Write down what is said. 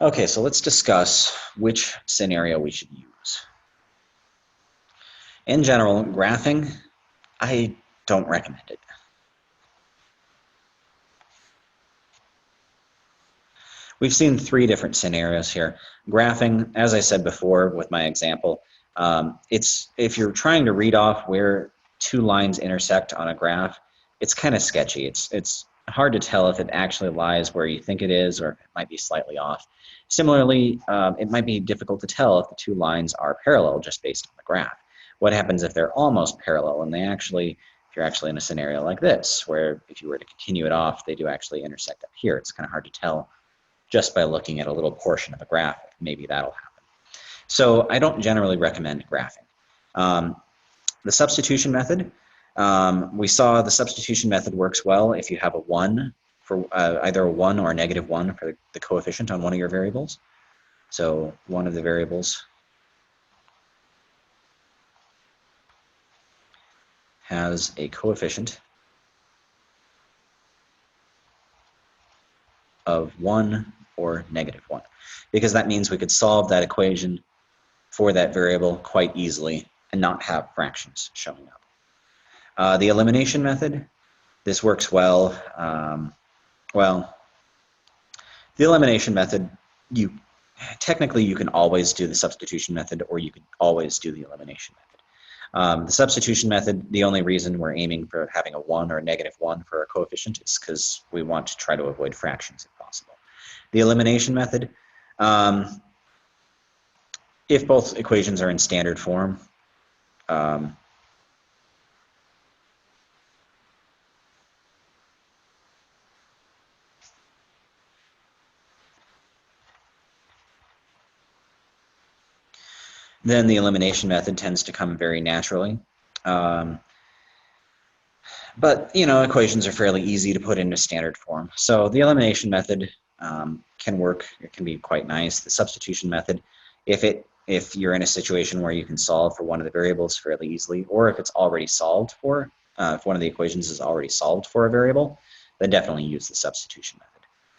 Okay, so let's discuss which scenario we should use. In general, graphing, I don't recommend it. We've seen three different scenarios here. Graphing, as I said before with my example, it's if you're trying to read off where two lines intersect on a graph, it's kind of sketchy. It's hard to tell if it actually lies where you think it is or if it might be slightly off. Similarly, it might be difficult to tell if the two lines are parallel just based on the graph. What happens if they're almost parallel and if you're actually in a scenario like this, where if you were to continue it off, they do actually intersect up here. It's kind of hard to tell just by looking at a little portion of a graph. Maybe that'll happen. So I don't generally recommend graphing. The substitution method, we saw the substitution method works well if you have a 1 for either a 1 or a -1 for the coefficient on one of your variables. So one of the variables has a coefficient of 1 or -1, because that means we could solve that equation for that variable quite easily and not have fractions showing up. The elimination method, this works well. The elimination method, technically you can always do the substitution method or you could always do the elimination method. The substitution method, the only reason we're aiming for having a 1 or a -1 for a coefficient is because we want to try to avoid fractions if possible. The elimination method, if both equations are in standard form, then the elimination method tends to come very naturally. But, equations are fairly easy to put into standard form. So the elimination method can work. It can be quite nice. The substitution method, if you're in a situation where you can solve for one of the variables fairly easily, or if it's already solved for, if one of the equations is already solved for a variable, then definitely use the substitution method.